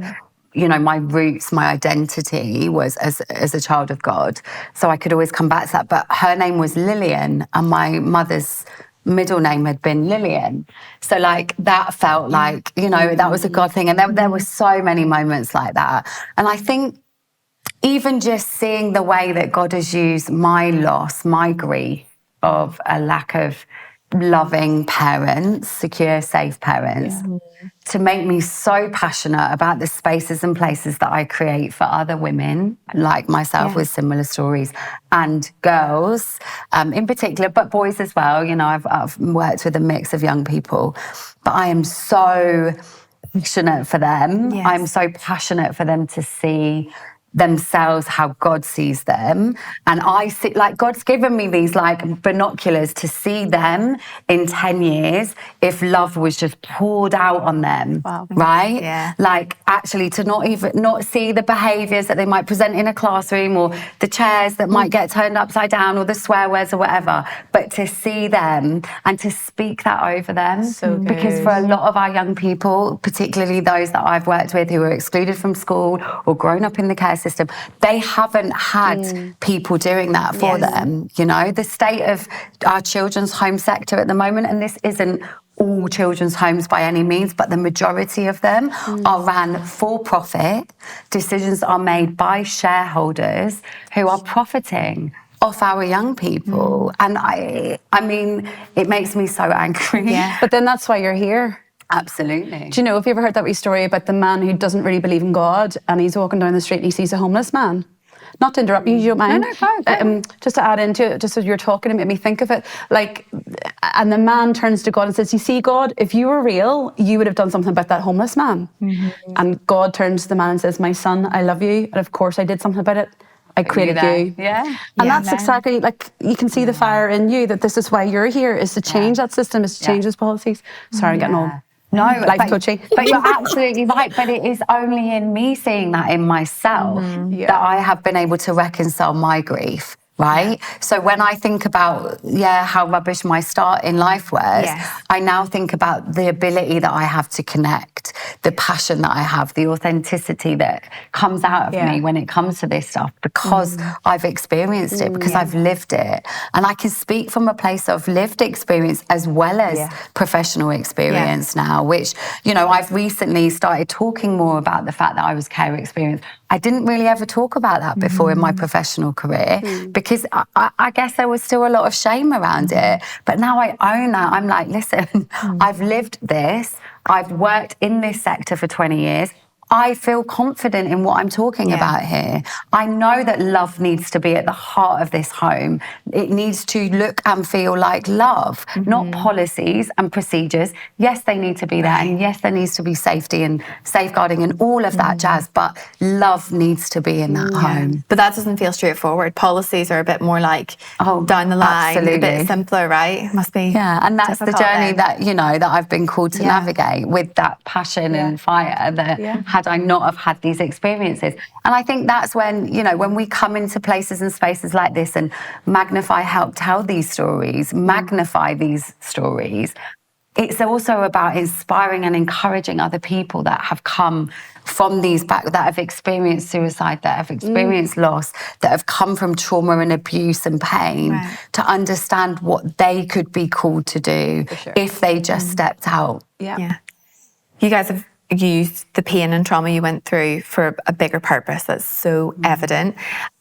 you know, my roots, my identity was as a child of God. So I could always come back to that. But her name was Lillian, and my mother's middle name had been Lillian. So like that felt like, you know, that was a God thing. And there were so many moments like that. And I think even just seeing the way that God has used my loss, my grief of a lack of loving parents, secure, safe parents, to make me so passionate about the spaces and places that I create for other women like myself with similar stories, and girls in particular, but boys as well. You know, I've worked with a mix of young people, but I am so passionate for them. Yes. I'm so passionate for them to see themselves how God sees them. And I see, like, God's given me these like binoculars to see them in 10 years if love was just poured out on them. Wow. Right? Yeah. Like, actually to not see the behaviours that they might present in a classroom, or the chairs that might get turned upside down, or the swear words or whatever, but to see them and to speak that over them. So good. Because for a lot of our young people, particularly those that I've worked with who were excluded from school or grown up in the care system. They haven't had people doing that for them. You know, the state of our children's home sector at the moment, and this isn't all children's homes by any means, but the majority of them are ran for profit. Decisions are made by shareholders who are profiting off our young people. And I mean, it makes me so angry. Yeah. But then that's why you're here. Absolutely. Do you know, have you ever heard that wee story about the man who doesn't really believe in God and he's walking down the street and he sees a homeless man? Not to interrupt you, don't mind. No. Just to add into it, just as you're talking, it made me think of it. Like, and the man turns to God and says, you see, God, if you were real, you would have done something about that homeless man. And God turns to the man and says, my son, I love you. And of course I did something about it. I created you. Yeah. And that's exactly, like, you can see the fire in you, that this is why you're here, is to change that system, is to change those policies. Sorry, I'm getting old. No, life coaching. But you're absolutely right. But it is only in me seeing that in myself that I have been able to reconcile my grief. Right? So when I think about, how rubbish my start in life was, I now think about the ability that I have to connect, the passion that I have, the authenticity that comes out of me when it comes to this stuff, because I've experienced it, because I've lived it. And I can speak from a place of lived experience as well as professional experience now, which, you know, I've recently started talking more about the fact that I was care experienced. I didn't really ever talk about that before in my professional career because I guess there was still a lot of shame around it. But now I own that. I'm like, listen, I've lived this. I've worked in this sector for 20 years. I feel confident in what I'm talking about here. I know that love needs to be at the heart of this home. It needs to look and feel like love, not policies and procedures. Yes, they need to be there. And yes, there needs to be safety and safeguarding and all of that jazz, but love needs to be in that home. But that doesn't feel straightforward. Policies are a bit more like down the line, a bit simpler, right? Must be. Yeah, and that's the journey that, you know, that I've been called to navigate with that passion and fire that had I not have had these experiences. And I think that's when, you know, when we come into places and spaces like this and Magnify help tell these stories, magnify these stories, it's also about inspiring and encouraging other people that have come from these that have experienced suicide, that have experienced loss, that have come from trauma and abuse and pain, to understand what they could be called to do if they just stepped out. You guys have used the pain and trauma you went through for a bigger purpose that's so evident.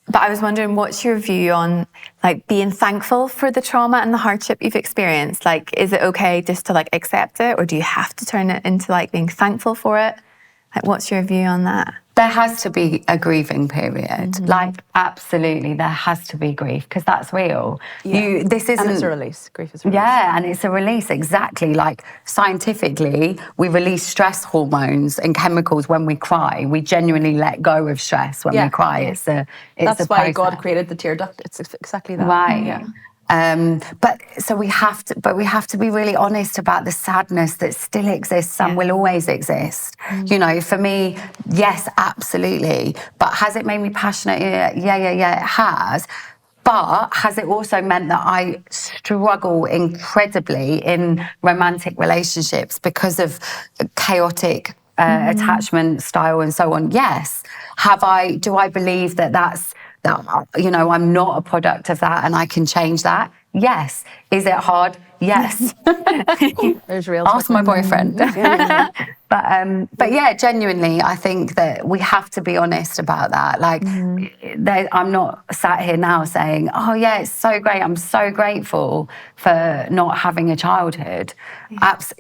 But I was wondering, what's your view on like being thankful for the trauma and the hardship you've experienced? Like, is it okay just to like accept it, or do you have to turn it into like being thankful for it? Like, what's your view on that? There has to be a grieving period. Like, absolutely, there has to be grief, because that's real. This isn't. And it's a release. Grief is a release. Yeah, and it's a release, exactly. Like, scientifically, we release stress hormones and chemicals when we cry. We genuinely let go of stress when we cry. That's why God created the tear duct. It's exactly that. Right. Yeah. But we have to be really honest about the sadness that still exists and will always exist. You know, for me, yes, absolutely. But has it made me passionate? Yeah, it has. But has it also meant that I struggle incredibly in romantic relationships because of chaotic attachment style and so on? Yes. Do I believe that you know, I'm not a product of that and I can change that? Yes. Is it hard? Yes. There's real. Ask my boyfriend. But yeah, genuinely, I think that we have to be honest about that. Like, I'm not sat here now saying, oh yeah, it's so great. I'm so grateful for not having a childhood.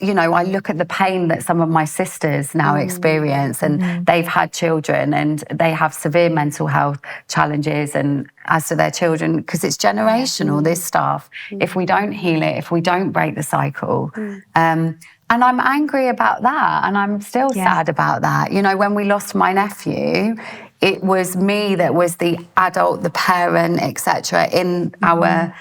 You know, I look at the pain that some of my sisters now experience, and they've had children and they have severe mental health challenges, and as to their children, because it's generational, this stuff. If we don't heal it, if we don't break the cycle, and I'm angry about that, and I'm still sad about that. You know, when we lost my nephew, it was me that was the adult, the parent, etc., in our,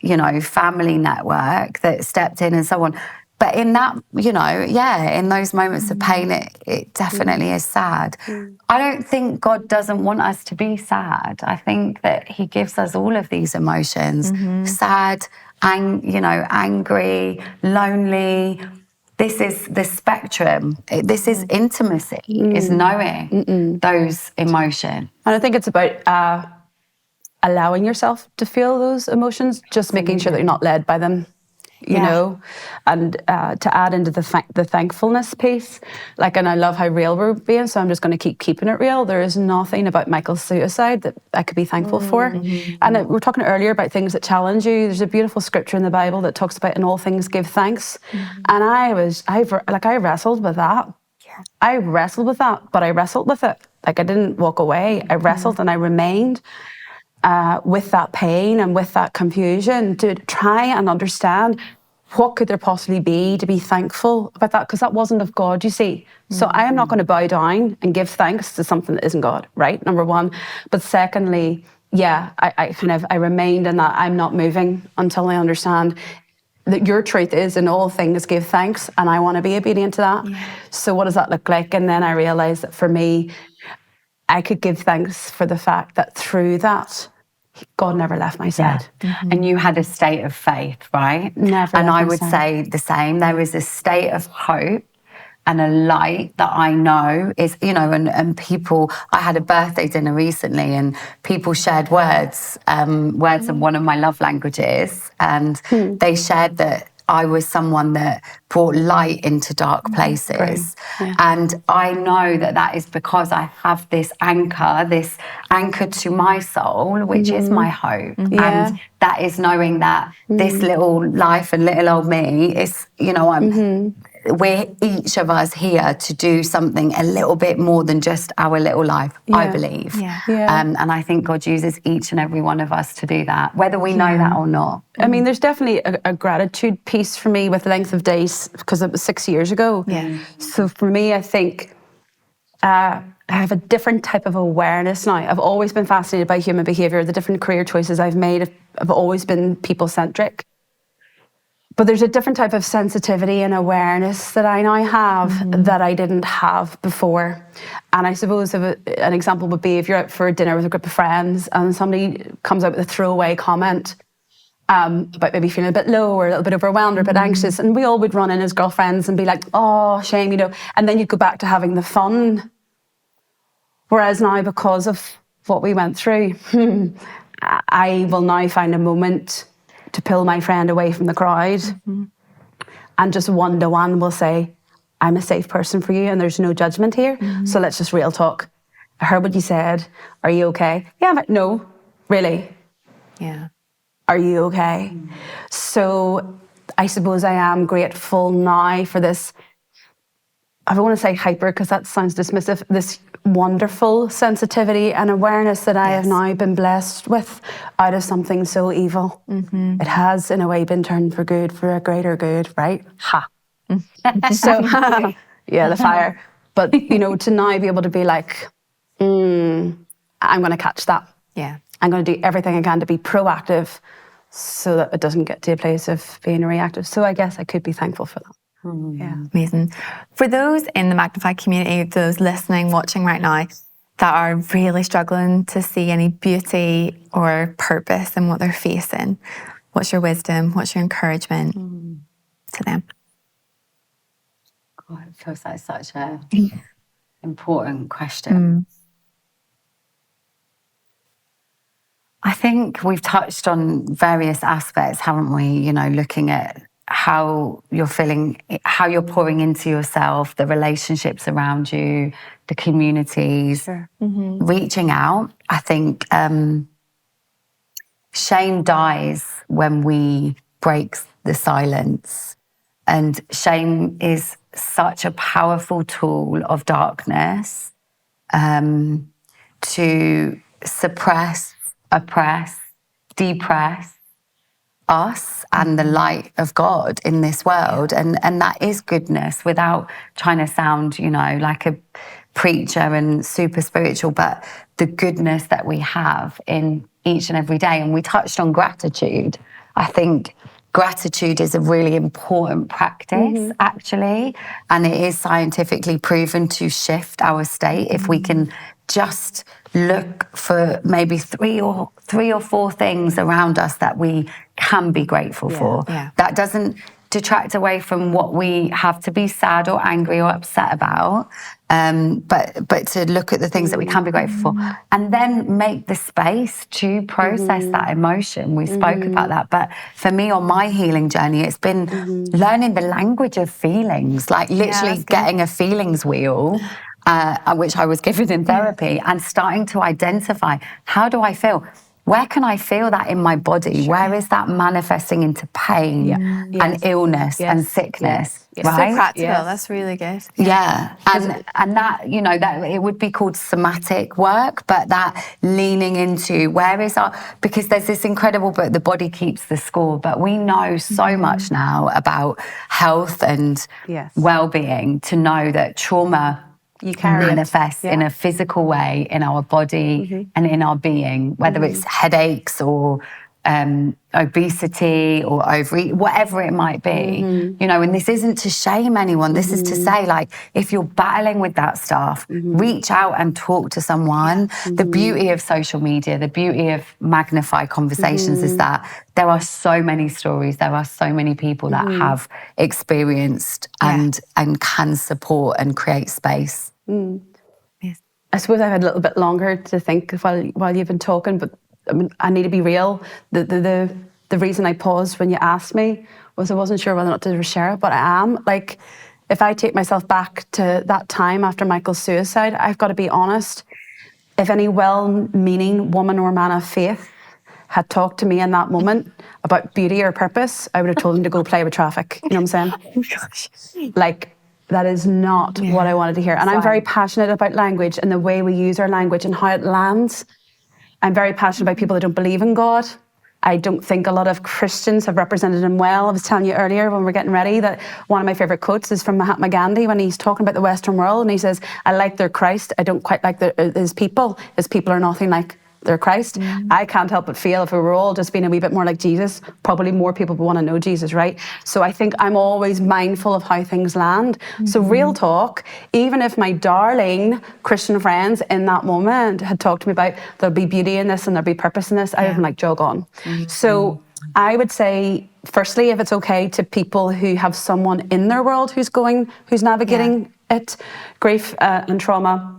you know, family network that stepped in and so on. But in that, you know, in those moments of pain, it definitely is sad. I don't think God doesn't want us to be sad. I think that He gives us all of these emotions: sad, angry, lonely, this is the spectrum. This is intimacy, is knowing those emotions. And I think it's about allowing yourself to feel those emotions, just making sure that you're not led by them, you know, and to add into the thankfulness piece, like, and I love how real we're being, so I'm just going to keeping it real. There is nothing about Michael's suicide that I could be thankful for. And we were talking earlier about things that challenge you. There's a beautiful scripture in the Bible that talks about in all things give thanks. And I wrestled with that. I wrestled with that, but I wrestled with it. Like, I didn't walk away. I wrestled and I remained with that pain and with that confusion to try and understand what could there possibly be to be thankful about that, because that wasn't of God, you see. So I am not going to bow down and give thanks to something that isn't God, right? Number one. But secondly, I remained in that I'm not moving until I understand that your truth is in all things give thanks, and I want to be obedient to that. So what does that look like? And then I realized that for me, I could give thanks for the fact that through that, God never left my side. And you had a state of faith, right? Never. And I would say the same. There is a state of hope and a light that I know is, you know, and people, I had a birthday dinner recently and people shared words of one of my love languages, and they shared that I was someone that brought light into dark places. And I know that that is because I have this anchor to my soul, which is my hope. And that is knowing that this little life and little old me is, you know, we're each of us here to do something a little bit more than just our little life, I believe. And I think God uses each and every one of us to do that, whether we know that or not. I mean, there's definitely a gratitude piece for me with length of days, because it was 6 years ago. So for me, I think I have a different type of awareness now. I've always been fascinated by human behaviour. The different career choices I've made have always been people-centric. But there's a different type of sensitivity and awareness that I now have that I didn't have before. And I suppose an example would be if you're out for dinner with a group of friends and somebody comes out with a throwaway comment about maybe feeling a bit low or a little bit overwhelmed or a bit anxious, and we all would run in as girlfriends and be like, oh, shame, you know, and then you'd go back to having the fun. Whereas now, because of what we went through, I will now find a moment to pull my friend away from the crowd and just one-to-one will say, I'm a safe person for you and there's no judgment here, so let's just real talk. I heard what you said. Are you okay? Yeah, but no, really. Yeah. Are you okay? So I suppose I am grateful now for this, I don't want to say hyper because that sounds dismissive, this wonderful sensitivity and awareness that I have now been blessed with out of something so evil. It has in a way been turned for good, for a greater good, right? So, yeah, the fire. But, you know, to now be able to be like, I'm going to catch that. Yeah. I'm going to do everything I can to be proactive so that it doesn't get to a place of being reactive. So I guess I could be thankful for that. Yeah. Amazing. For those in the Magnify community, those listening, watching right now, that are really struggling to see any beauty or purpose in what they're facing, what's your wisdom? What's your encouragement to them? God, it feels like such a important question. I think we've touched on various aspects, haven't we? You know, looking at how you're feeling, how you're pouring into yourself, the relationships around you, the communities, reaching out. I think shame dies when we break the silence. And shame is such a powerful tool of darkness to suppress, oppress, depress us and the light of God in this world. And that is goodness, without trying to sound, you know, like a preacher and super spiritual, but the goodness that we have in each and every day. And we touched on gratitude. I think gratitude is a really important practice, actually, and it is scientifically proven to shift our state if we can just look for maybe three or four things around us that we can be grateful for. That doesn't detract away from what we have to be sad or angry or upset about, but to look at the things that we can be grateful for, and then make the space to process that emotion. We spoke about that, but for me on my healing journey, it's been learning the language of feelings, like literally getting a feelings wheel, which I was given in therapy, and starting to identify, how do I feel? Where can I feel that in my body? Where is that manifesting into pain and illness and sickness? It's right? so practical. That's really good. Yeah, and that, you know, that it would be called somatic work, but that leaning into where is our, because there's this incredible book, The Body Keeps the Score, but we know so much now about health and well-being to know that trauma manifests in a physical way in our body and in our being, whether it's headaches or obesity or overeat, whatever it might be, you know, and this isn't to shame anyone. This is to say, like, if you're battling with that stuff, reach out and talk to someone. The beauty of social media, the beauty of Magnify Conversations is that there are so many stories, there are so many people that have experienced and can support and create space. I suppose I've had a little bit longer to think while you've been talking, but I mean, I need to be real. The reason I paused when you asked me was I wasn't sure whether or not to share it, but I am. Like, if I take myself back to that time after Michael's suicide, I've got to be honest. If any well-meaning woman or man of faith had talked to me in that moment about beauty or purpose, I would have told him to go play with traffic. You know what I'm saying? Like, that is not what I wanted to hear. And I'm very passionate about language and the way we use our language and how it lands. I'm very passionate about people that don't believe in God. I don't think a lot of Christians have represented him well. I was telling you earlier when we were getting ready that one of my favourite quotes is from Mahatma Gandhi when he's talking about the Western world, and he says, I like their Christ, I don't quite like his people. His people are nothing like their Christ. I can't help but feel if we were all just being a wee bit more like Jesus, probably more people would want to know Jesus, right? So I think I'm always mindful of how things land. So real talk, even if my darling Christian friends in that moment had talked to me about there'll be beauty in this and there'll be purpose in this, I would have been like, jog on. So I would say, firstly, if it's okay to people who have someone in their world who's navigating it, grief and trauma,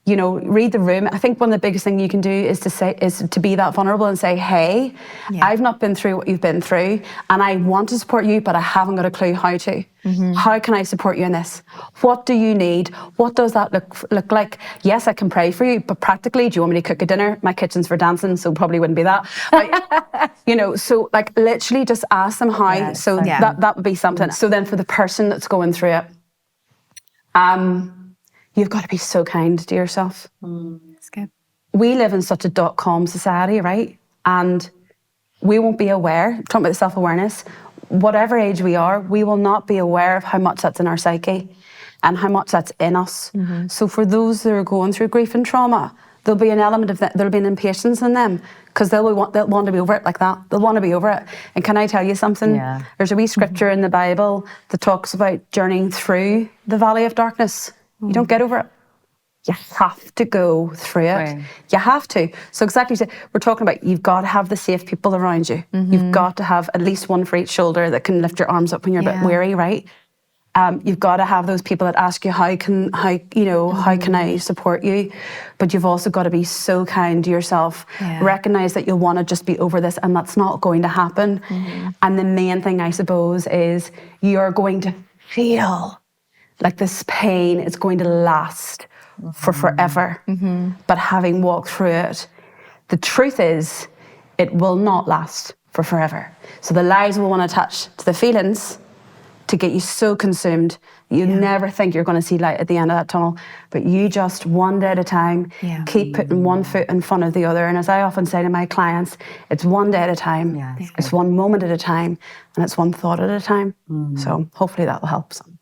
you know, read the room. I think one of the biggest things you can do is to be that vulnerable and say, hey, I've not been through what you've been through and I want to support you, but I haven't got a clue how to. How can I support you in this? What do you need? What does that look like? Yes, I can pray for you, but practically, do you want me to cook a dinner? My kitchen's for dancing, so probably wouldn't be that. But, you know, so like literally just ask them how. That would be something. So then for the person that's going through it, you've got to be so kind to yourself. That's good. We live in such a .com society, right? And we won't be aware, talking about the self-awareness, whatever age we are, we will not be aware of how much that's in our psyche and how much that's in us. So for those that are going through grief and trauma, there'll be an element of that, there'll be an impatience in them because they'll want to be over it like that. They'll want to be over it. And can I tell you something? There's a wee scripture in the Bible that talks about journeying through the valley of darkness. You don't get over it. You have to go through it. You have to. So exactly, we're talking about you've got to have the safe people around you. You've got to have at least one for each shoulder that can lift your arms up when you're a bit weary, right? You've got to have those people that ask you, how can I support you? But you've also got to be so kind to yourself. Recognize that you'll want to just be over this and that's not going to happen. And the main thing, I suppose, is you're going to feel like this pain is going to last for forever. But having walked through it, the truth is it will not last for forever. So the lies will want to attach to the feelings to get you so consumed you never think you're going to see light at the end of that tunnel. But you just one day at a time keep putting one foot in front of the other. And as I often say to my clients, it's one day at a time, it's one moment at a time, and it's one thought at a time. So hopefully that will help some.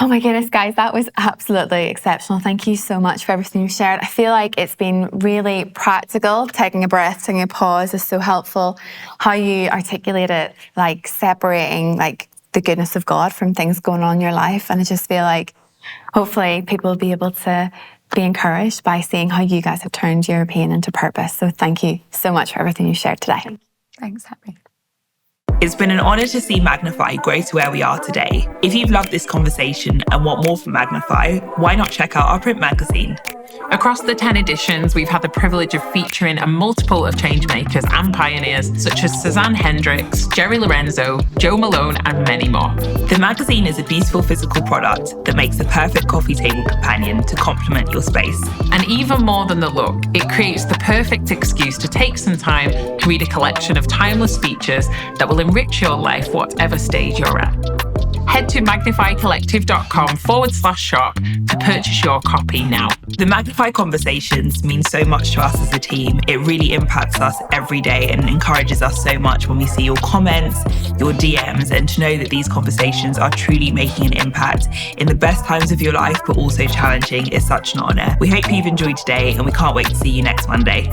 Oh my goodness, guys, that was absolutely exceptional. Thank you so much for everything you shared. I feel like it's been really practical. Taking a breath, taking a pause is so helpful. How you articulate it, like separating like the goodness of God from things going on in your life. And I just feel like hopefully people will be able to be encouraged by seeing how you guys have turned your pain into purpose. So thank you so much for everything you shared today. Thanks, Abi. It's been an honour to see Magnify grow to where we are today. If you've loved this conversation and want more from Magnify, why not check out our print magazine? Across the 10 editions, we've had the privilege of featuring a multiple of changemakers and pioneers such as Suzanne Hendricks, Jerry Lorenzo, Joe Malone, and many more. The magazine is a beautiful physical product that makes the perfect coffee table companion to complement your space. And even more than the look, it creates the perfect excuse to take some time to read a collection of timeless features that will enrich your life whatever stage you're at. Head to magnifycollective.com/shop to purchase your copy now. The Magnify Conversations mean so much to us as a team. It really impacts us every day and encourages us so much when we see your comments, your DMs, and to know that these conversations are truly making an impact in the best times of your life, but also challenging, is such an honour. We hope you've enjoyed today and we can't wait to see you next Monday.